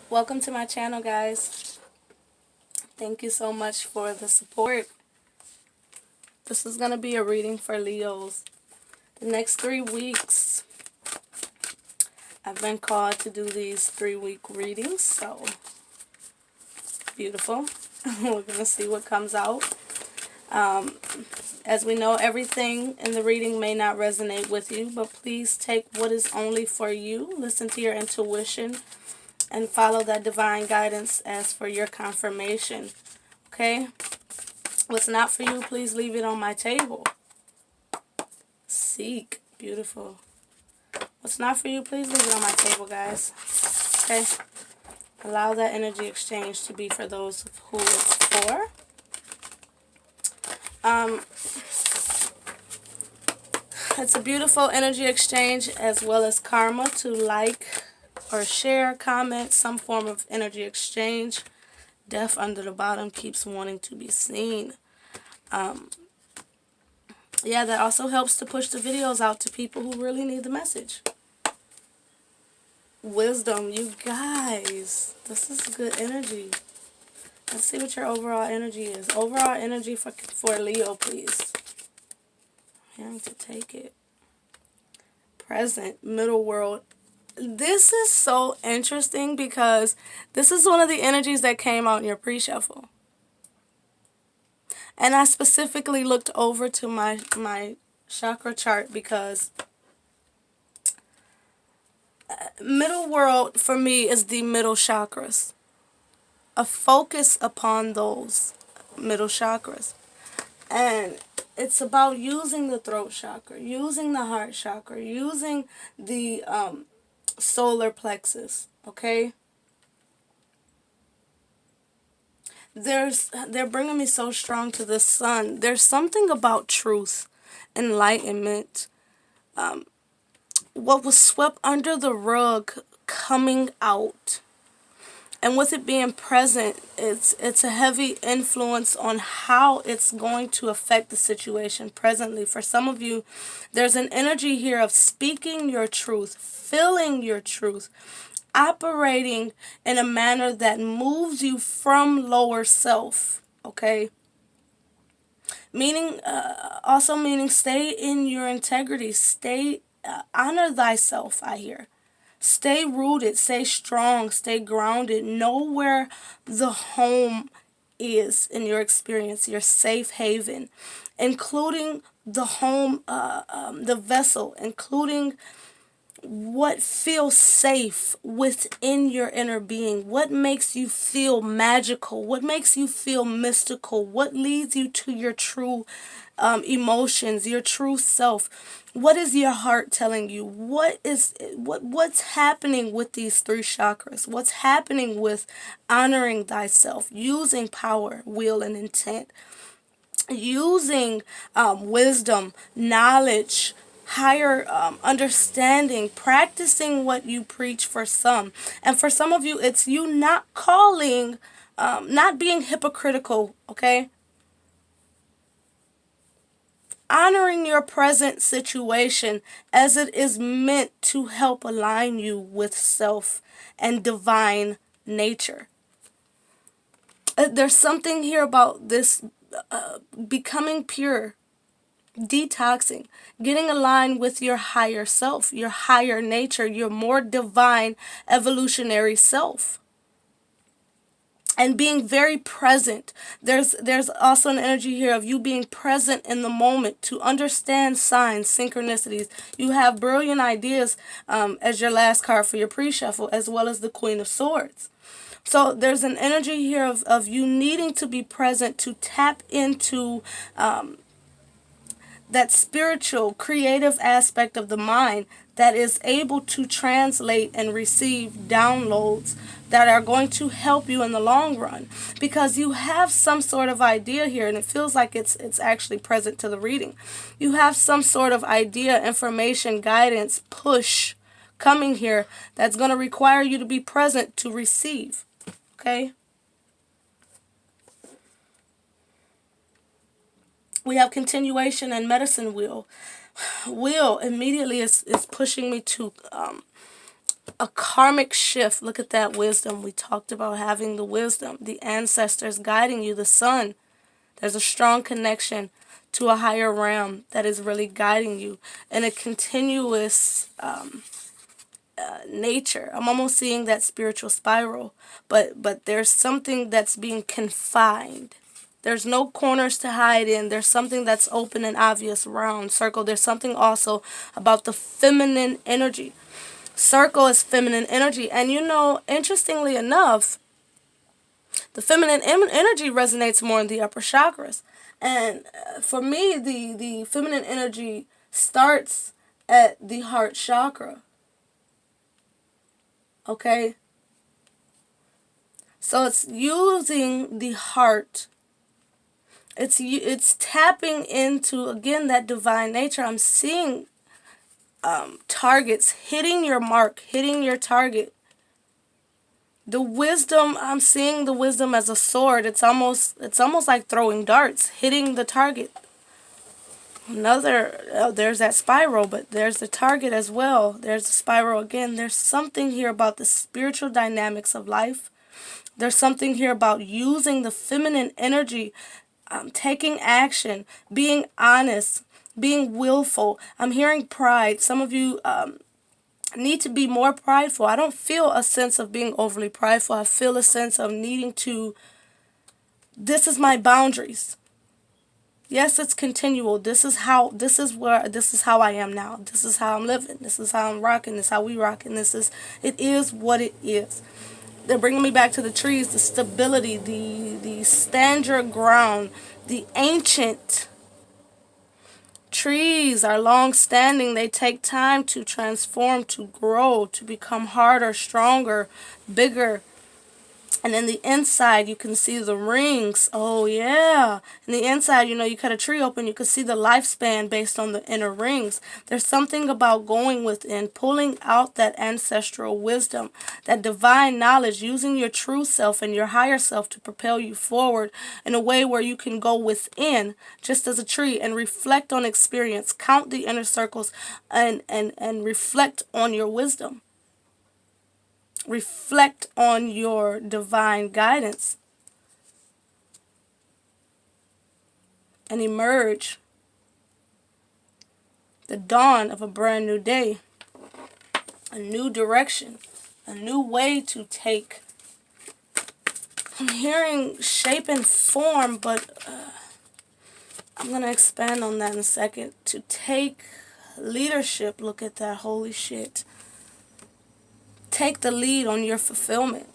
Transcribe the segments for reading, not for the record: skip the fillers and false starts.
Welcome to my channel, guys. Thank you so much for the support. This is going to be a reading for Leos. The next 3 weeks, I've been called to do these 3-week readings, so beautiful. We're going to see what comes out. As we know, everything in the reading may not resonate with you, but please take what is only for you. Listen to your intuition and follow that divine guidance as for your confirmation. Okay? What's not for you, please leave it on my table. Seek. Beautiful. What's not for you, please leave it on my table, guys. Okay? Allow that energy exchange to be for those who it's for. It's a beautiful energy exchange as well as karma to like or share, comment, some form of energy exchange. Death under the bottom keeps wanting to be seen. Yeah, that also helps to push the videos out to people who really need the message. Wisdom, you guys. This is good energy. Let's see what your overall energy is. Overall energy for Leo, please. I'm hearing to take it. Present, middle world. This is so interesting because this is one of the energies that came out in your pre-shuffle. And I specifically looked over to my chakra chart because middle world for me is the middle chakras. A focus upon those middle chakras. And it's about using the throat chakra, using the heart chakra, using the solar plexus, okay? They're bringing me so strong to the sun. There's something about truth, enlightenment, what was swept under the rug coming out. And with it being present, it's a heavy influence on how it's going to affect the situation presently. For some of you, there's an energy here of speaking your truth, feeling your truth, operating in a manner that moves you from lower self, okay? Meaning, also meaning stay in your integrity, honor thyself, I hear. Stay rooted, stay strong, stay grounded. Know where the home is in your experience, your safe haven, including the home, the vessel, including what feels safe within your inner being. What makes you feel magical? What makes you feel mystical? What leads you to your true emotions, your true self? What is your heart telling you? What's happening with these 3 chakras? What's happening with honoring thyself, using power, will, and intent, using wisdom, knowledge, higher understanding, practicing what you preach for some. And for some of you, it's you not calling, not being hypocritical, okay? Honoring your present situation as it is meant to help align you with self and divine nature. There's something here about this becoming pure, detoxing, getting aligned with your higher self, your higher nature, your more divine evolutionary self. And being very present. There's also an energy here of you being present in the moment to understand signs, synchronicities. You have brilliant ideas as your last card for your pre-shuffle, as well as the Queen of Swords. So there's an energy here of you needing to be present to tap into that spiritual, creative aspect of the mind that is able to translate and receive downloads that are going to help you in the long run. Because you have some sort of idea here, and it feels like it's actually present to the reading. You have some sort of idea, information, guidance, push coming here that's going to require you to be present to receive. Okay? We have continuation and medicine wheel. Wheel immediately is pushing me to A karmic shift. Look at that wisdom. We talked about having the wisdom, the ancestors guiding you, the sun. There's a strong connection to a higher realm that is really guiding you in a continuous nature. I'm almost seeing that spiritual spiral, but there's something that's being confined. There's no corners to hide in. There's something that's open and obvious, round, circle. There's something also about the feminine energy. Circle is feminine energy. And you know, interestingly enough, the feminine energy resonates more in the upper chakras. And for me, the feminine energy starts at the heart chakra. Okay? So it's using the heart. It's tapping into, again, that divine nature. I'm seeing targets, hitting your mark, hitting your target. The wisdom, I'm seeing the wisdom as a sword. It's almost like throwing darts, hitting the target. There's that spiral, but there's the target as well. There's the spiral again. There's something here about the spiritual dynamics of life. There's something here about using the feminine energy, taking action, being honest, being willful. I'm hearing pride. Some of you need to be more prideful. I don't feel a sense of being overly prideful. I feel a sense of needing to, this is my boundaries. Yes, it's continual. This is how I am now. This is how I'm living. This is how I'm rocking. This is how we rock. And it is what it is. They're bringing me back to the trees, the stability, the stand your ground, the ancient. Trees are long-standing. They take time to transform, to grow, to become harder, stronger, bigger. And in the inside, you can see the rings. Oh, yeah. In the inside, you know, you cut a tree open, you can see the lifespan based on the inner rings. There's something about going within, pulling out that ancestral wisdom, that divine knowledge, using your true self and your higher self to propel you forward in a way where you can go within, just as a tree, and reflect on experience, count the inner circles, and reflect on your wisdom. Reflect on your divine guidance and emerge the dawn of a brand new day, a new direction, a new way to take. I'm hearing shape and form, but I'm going to expand on that in a second. To take leadership, look at that, holy shit. Take the lead on your fulfillment.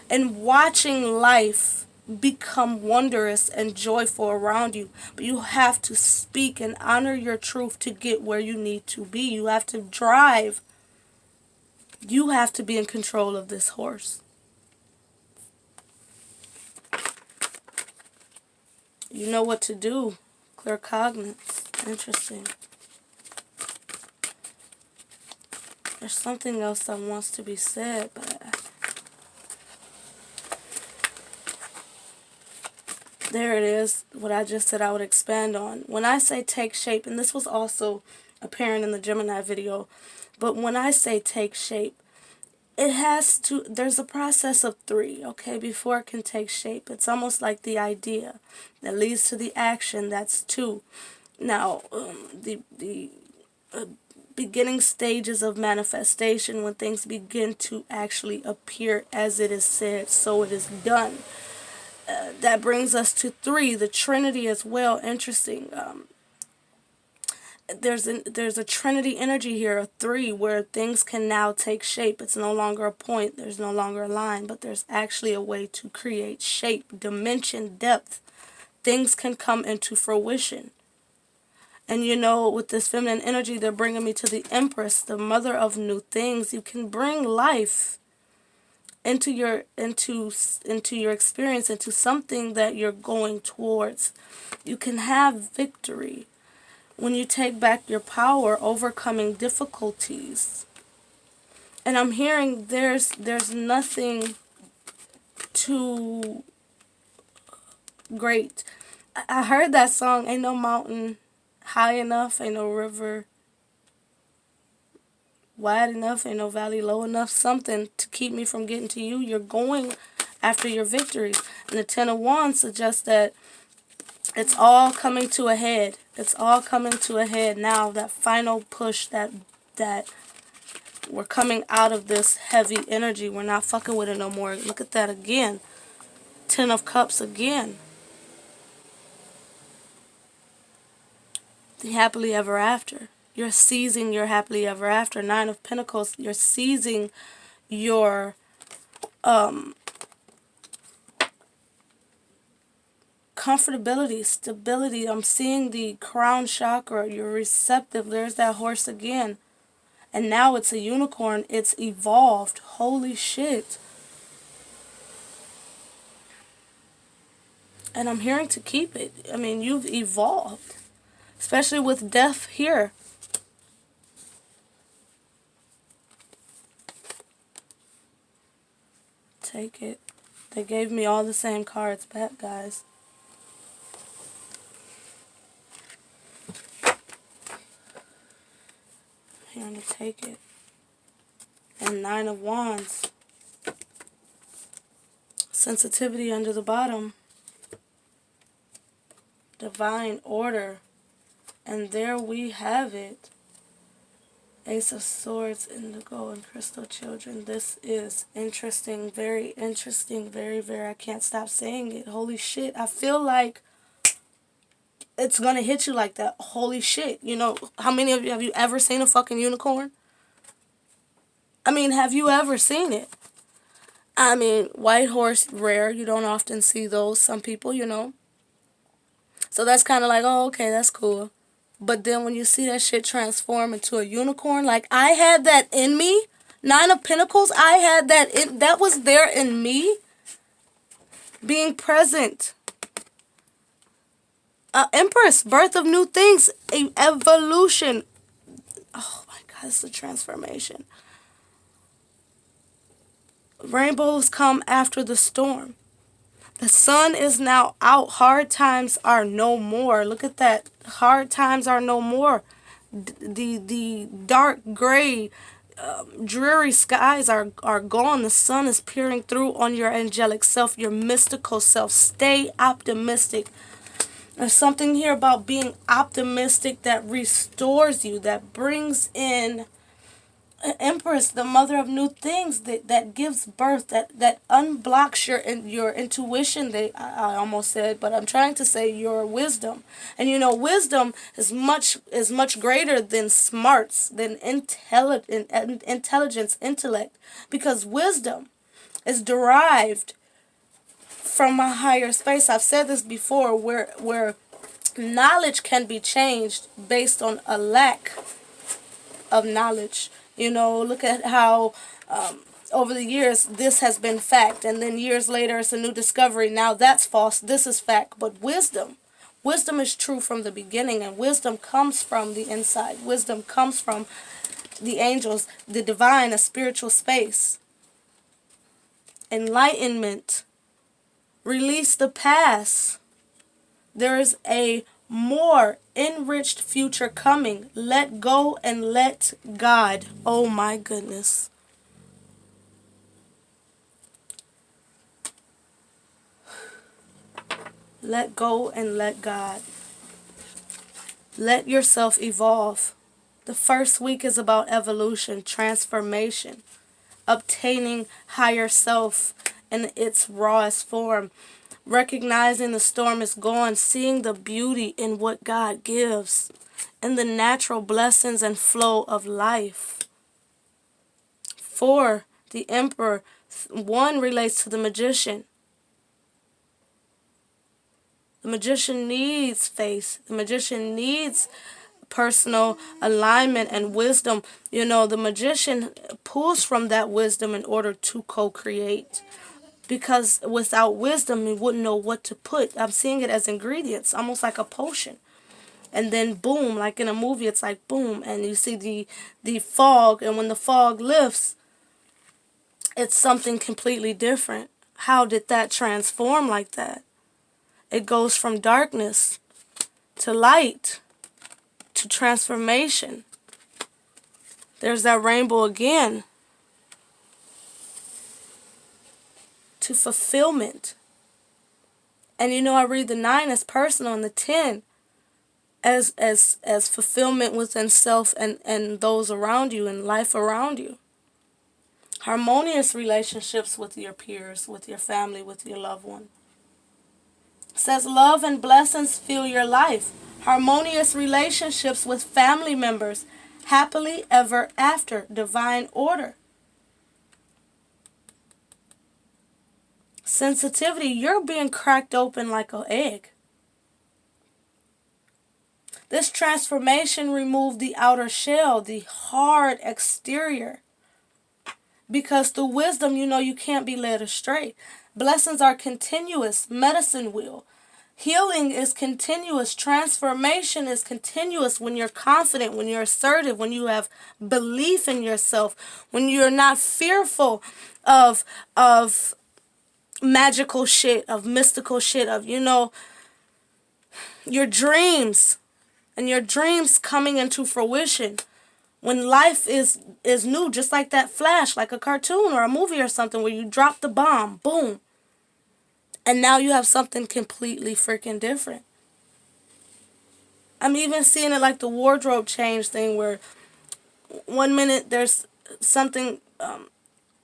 And watching life become wondrous and joyful around you. But you have to speak and honor your truth to get where you need to be. You have to drive. You have to be in control of this horse. You know what to do. Clear cognizance. Interesting. There's something else that wants to be said, but there it is. What I just said I would expand on. When I say take shape, and this was also apparent in the Gemini video, but when I say take shape, it has to, there's a process of 3, okay, before it can take shape. It's almost like the idea that leads to the action, that's 2. Now, the beginning stages of manifestation, when things begin to actually appear as it is said, so it is done. That brings us to 3, the Trinity as well. Interesting. There's a Trinity energy here, a 3, where things can now take shape. It's no longer a point, there's no longer a line, but there's actually a way to create shape, dimension, depth. Things can come into fruition. And you know, with this feminine energy, they're bringing me to the Empress, the mother of new things. You can bring life into your experience, into something that you're going towards. You can have victory when you take back your power, overcoming difficulties. And I'm hearing there's nothing too great. I heard that song, ain't no mountain high enough, ain't no river wide enough, ain't no valley low enough, something to keep me from getting to you. You're going after your victories. And the Ten of Wands suggests that it's all coming to a head. It's all coming to a head now. That final push, that we're coming out of this heavy energy. We're not fucking with it no more. Look at that again. Ten of Cups again. The happily ever after. You're seizing your happily ever after. Nine of Pentacles. You're seizing your comfortability, stability. I'm seeing the crown chakra. You're receptive. There's that horse again. And now it's a unicorn. It's evolved. Holy shit. And I'm hearing to keep it. I mean, you've evolved. Especially with death here. Take it. They gave me all the same cards back, guys. Hearing to take it. And Nine of Wands. Sensitivity under the bottom. Divine order. And there we have it. Ace of Swords, Indigo, and Crystal Children. This is interesting. Very interesting. Very, very. I can't stop saying it. Holy shit. I feel like it's going to hit you like that. Holy shit. You know, how many of you, have you ever seen a fucking unicorn? I mean, have you ever seen it? I mean, white horse, rare. You don't often see those. Some people, you know. So that's kind of like, oh, okay, that's cool. But then when you see that shit transform into a unicorn, like I had that in me. Nine of Pentacles, I had that. That was there in me. Being present. Empress, birth of new things. Evolution. Oh my God, it's a transformation. Rainbows come after the storm. The sun is now out. Hard times are no more. Look at that. Hard times are no more. The dark gray, dreary skies are gone. The sun is peering through on your angelic self, your mystical self. Stay optimistic. There's something here about being optimistic that restores you, that brings in Empress, the mother of new things, that gives birth, that unblocks your intuition. I almost said, but I'm trying to say your wisdom. And you know, wisdom is much greater than smarts, than intelligence, intellect, because wisdom is derived from a higher space. I've said this before, where knowledge can be changed based on a lack of knowledge. You know, look at how over the years this has been fact, and then years later it's a new discovery. Now that's false. This is fact. But wisdom is true from the beginning, and wisdom comes from the inside. Wisdom comes from the angels, the divine, a spiritual space. Enlightenment. Release the past. There is a more enriched future coming. Let go and let God. Oh my goodness. Let go and let God. Let yourself evolve. The first week is about evolution, transformation, obtaining higher self in its rawest form. Recognizing the storm is gone, seeing the beauty in what God gives, in the natural blessings and flow of life. 4, the Emperor. 1 relates to the magician. The magician needs faith. The magician needs personal alignment and wisdom. You know, the magician pulls from that wisdom in order to co-create. Because without wisdom, you wouldn't know what to put. I'm seeing it as ingredients, almost like a potion. And then boom, like in a movie, it's like boom. And you see the fog. And when the fog lifts, it's something completely different. How did that transform like that? It goes from darkness to light to transformation. There's that rainbow again. To fulfillment. And I read the 9 as personal and the 10 as fulfillment within self and those around you and life around you. Harmonious relationships with your peers, with your family, with your loved one. It says love and blessings fill your life. Harmonious relationships with family members. Happily ever after. Divine order. Sensitivity. You're being cracked open like an egg. This transformation removed the outer shell, the hard exterior. Because through wisdom, you can't be led astray. Blessings are continuous. Medicine wheel. Healing is continuous. Transformation is continuous when you're confident, when you're assertive, when you have belief in yourself, when you're not fearful of magical shit, of mystical shit, of, your dreams and your dreams coming into fruition. When life is new, just like that flash, like a cartoon or a movie or something where you drop the bomb, boom. And now you have something completely freaking different. I'm even seeing it like the wardrobe change thing where 1 minute there's something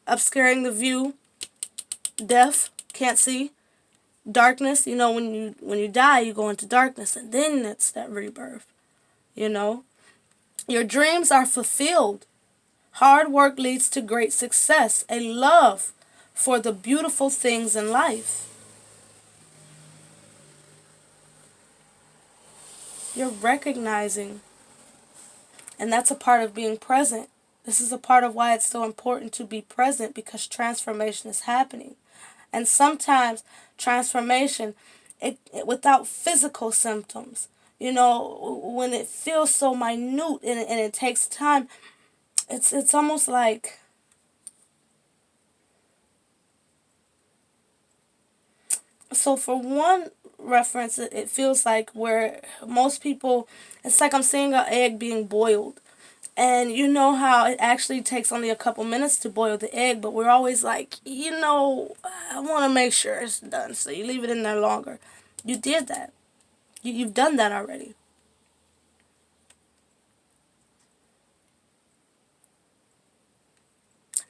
obscuring the view, deaf, can't see, darkness. When you die, you go into darkness, and then it's that rebirth. Your dreams are fulfilled. Hard work leads to great success. A love for the beautiful things in life. You're recognizing, and that's a part of being present. This is a part of why it's so important to be present, because transformation is happening. And sometimes transformation, without physical symptoms, when it feels so minute and it takes time, it's almost like so for one reference, it feels like where most people, it's like I'm seeing an egg being boiled. And you know how it actually takes only a couple minutes to boil the egg, but we're always like, I want to make sure it's done, so you leave it in there longer. You did that. You've done that already.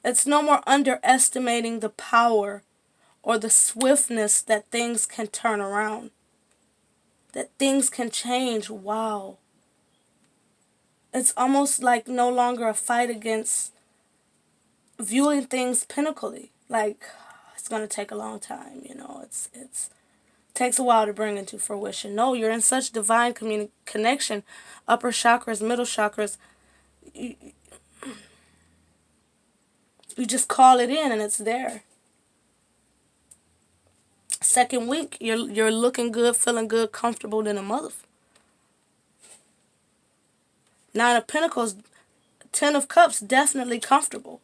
It's no more underestimating the power or the swiftness that things can turn around, that things can change. Wow. It's almost like no longer a fight against viewing things pinnacly. Like, it's going to take a long time, it takes a while to bring into fruition. No, you're in such divine connection. Upper chakras, middle chakras. You just call it in and it's there. Second week, you're looking good, feeling good, comfortable than a mother. 9 of Pentacles, 10 of Cups, definitely comfortable.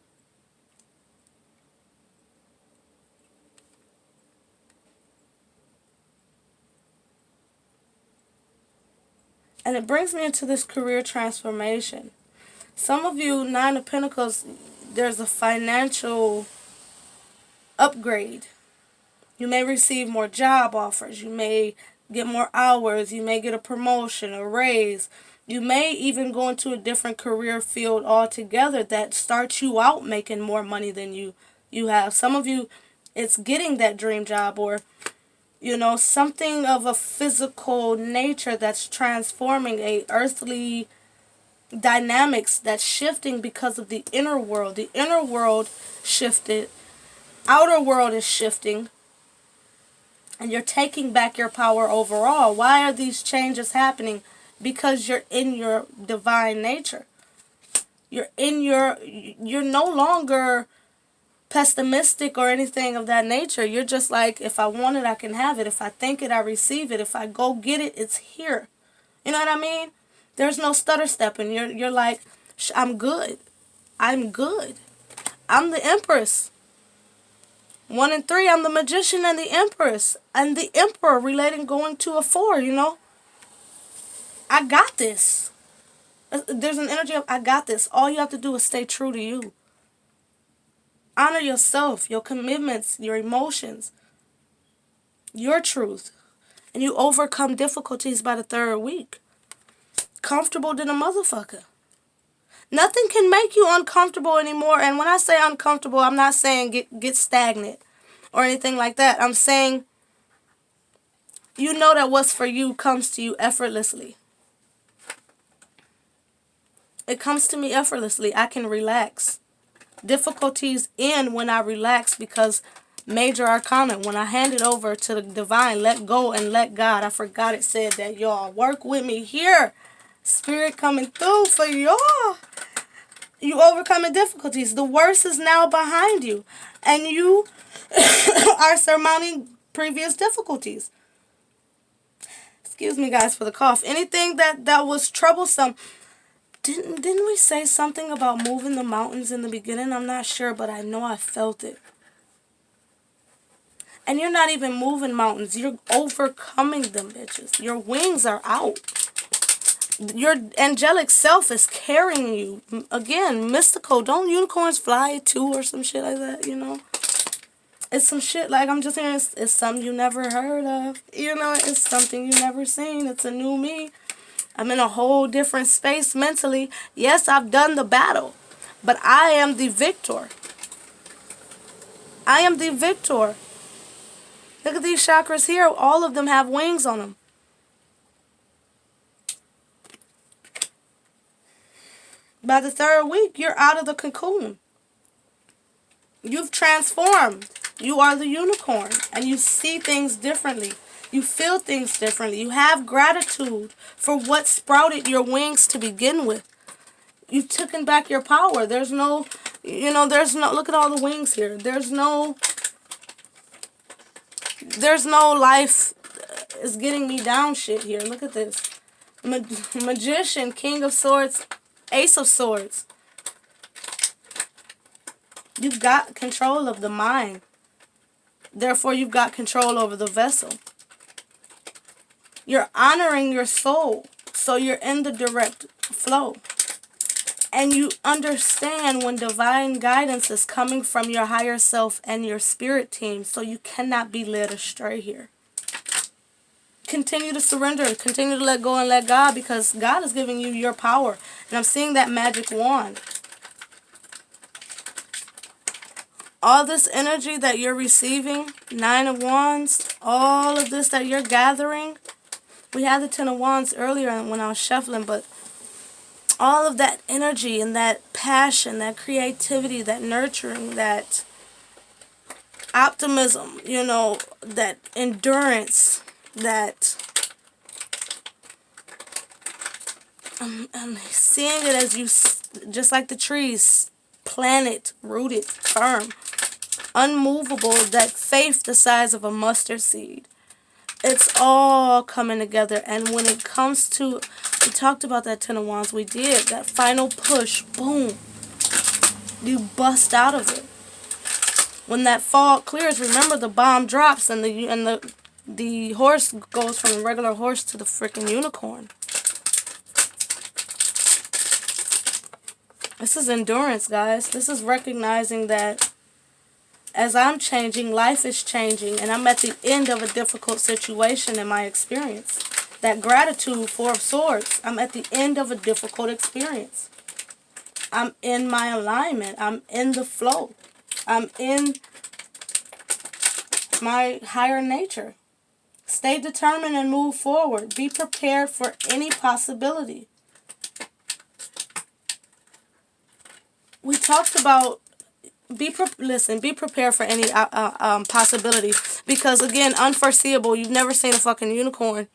And it brings me into this career transformation. Some of you, 9 of Pentacles, there's a financial upgrade. You may receive more job offers. You may get more hours. You may get a promotion, a raise. You may even go into a different career field altogether that starts you out making more money than you have. Some of you, it's getting that dream job or, something of a physical nature that's transforming a earthly dynamics that's shifting because of the inner world. The inner world shifted. Outer world is shifting. And you're taking back your power overall. Why are these changes happening? Because you're in your divine nature. You're no longer pessimistic or anything of that nature. You're just like, if I want it, I can have it. If I think it, I receive it. If I go get it, it's here. You know what I mean? There's no stutter stepping. You're like, I'm good. I'm good. I'm the Empress. 1 and 3, I'm the Magician and the Empress. And the Emperor relating going to a 4, I got this. There's an energy of, I got this. All you have to do is stay true to you. Honor yourself, your commitments, your emotions, your truth. And you overcome difficulties by the third week. Comfortable than a motherfucker. Nothing can make you uncomfortable anymore. And when I say uncomfortable, I'm not saying get stagnant or anything like that. I'm saying you know that what's for you comes to you effortlessly. It comes to me effortlessly. I can relax. Difficulties end when I relax, because major arcana, when I hand it over to the divine, let go and let God. I forgot it said that, y'all. Work with me here. Spirit coming through for y'all. You overcoming difficulties. The worst is now behind you. And you are surmounting previous difficulties. Excuse me, guys, for the cough. Anything that was troublesome. Didn't we say something about moving the mountains in the beginning? I'm not sure, but I know I felt it. And you're not even moving mountains. You're overcoming them, bitches. Your wings are out. Your angelic self is carrying you. Again, mystical. Don't unicorns fly too or some shit like that, you know? It's some shit like, I'm just saying, it's something you never heard of. You know, it's something you never seen. It's a new me. I'm in a whole different space mentally. Yes, I've done the battle, but I am the victor. I am the victor. Look at these chakras here. All of them have wings on them. By the third week, you're out of the cocoon. You've transformed. You are the unicorn, and you see things differently. You feel things differently. You have gratitude for what sprouted your wings to begin with. You've taken back your power. There's no, look at all the wings here. There's no life is getting me down shit here. Look at this. Magician, King of Swords, Ace of Swords. You've got control of the mind. Therefore, you've got control over the vessel. You're honoring your soul, so you're in the direct flow. And you understand when divine guidance is coming from your higher self and your spirit team, so you cannot be led astray here. Continue to surrender. Continue to let go and let God, because God is giving you your power. And I'm seeing that magic wand. All this energy that you're receiving, 9 of Wands, all of this that you're gathering. We had the 10 of Wands earlier when I was shuffling, but all of that energy and that passion, that creativity, that nurturing, that optimism, that endurance, that I'm seeing it as you, just like the trees, planted, rooted, firm, unmovable, that faith the size of a mustard seed. It's all coming together. And when it comes to, we talked about that 10 of Wands, we did, that final push, boom, you bust out of it. When that fog clears, remember the bomb drops and the horse goes from a regular horse to the freaking unicorn. This is endurance, guys. This is recognizing that as I'm changing, life is changing, and I'm at the end of a difficult situation in my experience. That gratitude, 4 of Swords. I'm at the end of a difficult experience. I'm in my alignment. I'm in the flow. I'm in my higher nature. Stay determined and move forward. Be prepared for any possibility. We talked about be prepared for any possibility, because again, unforeseeable. You've never seen a fucking unicorn.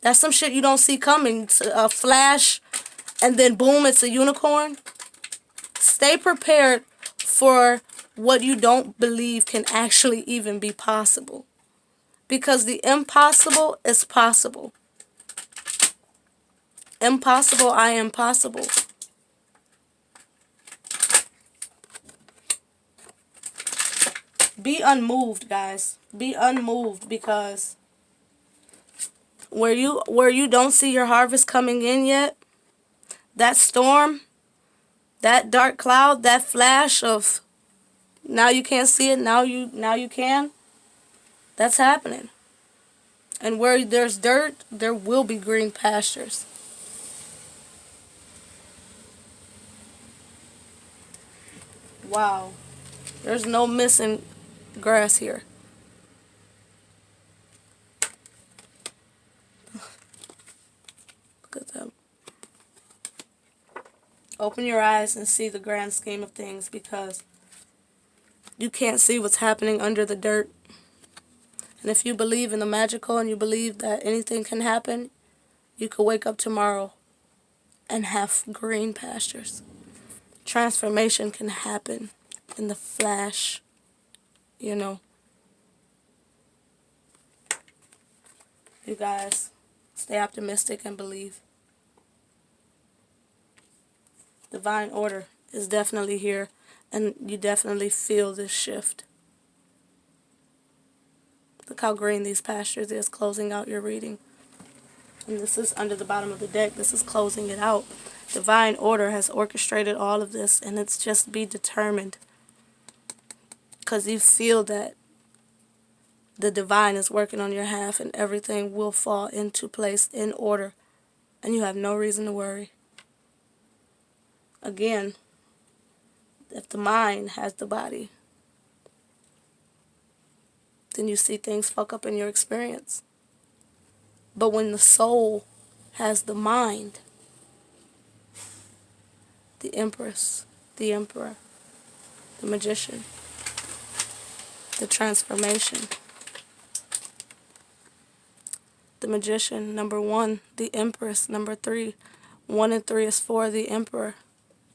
That's some shit you don't see coming. A flash, and then boom, it's a unicorn. Stay prepared for what you don't believe can actually even be possible, because the impossible is possible. Impossible, I am possible. Be unmoved, guys. Be unmoved, because where you don't see your harvest coming in yet, That storm, that dark cloud, that flash of now you can't see it, now you can. That's happening. And where there's dirt, there will be green pastures. Wow. There's no missing grass here. Look at that. Open your eyes and see the grand scheme of things, because you can't see what's happening under the dirt. And if you believe in the magical and you believe that anything can happen, you could wake up tomorrow and have green pastures. Transformation can happen in the flash, you know. You guys, stay optimistic and believe. Divine order is definitely here, and you definitely feel this shift. Look how green these pastures is, closing out your reading. And this is under the bottom of the deck. This is closing it out. Divine order has orchestrated all of this, and it's just be determined. Because you feel that the divine is working on your half, and everything will fall into place in order. And you have no reason to worry. Again, if the mind has the body, then you see things fuck up in your experience. But when the soul has the mind, the empress, the emperor, the magician, the transformation, the magician, number 1, the empress, number 3, 1 and 3 is 4, the emperor,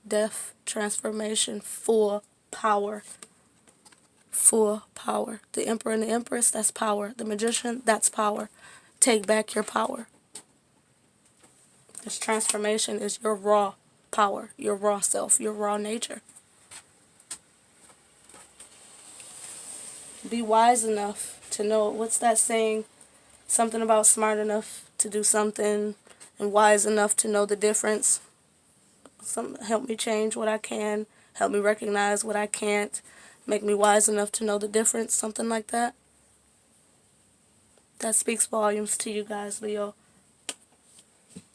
death, transformation, full power. Full power. The emperor and the empress, that's power. The magician, that's power. Take back your power. This transformation is your raw power, your raw self, your raw nature. Be wise enough to know, what's that saying? Something about smart enough to do something and wise enough to know the difference. Help me change what I can. Help me recognize what I can't. Make me wise enough to know the difference. Something like that. That speaks volumes to you guys, Leo.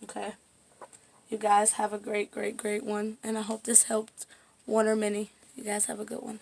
Okay. You guys have a great, great, great one. And I hope this helped one or many. You guys have a good one.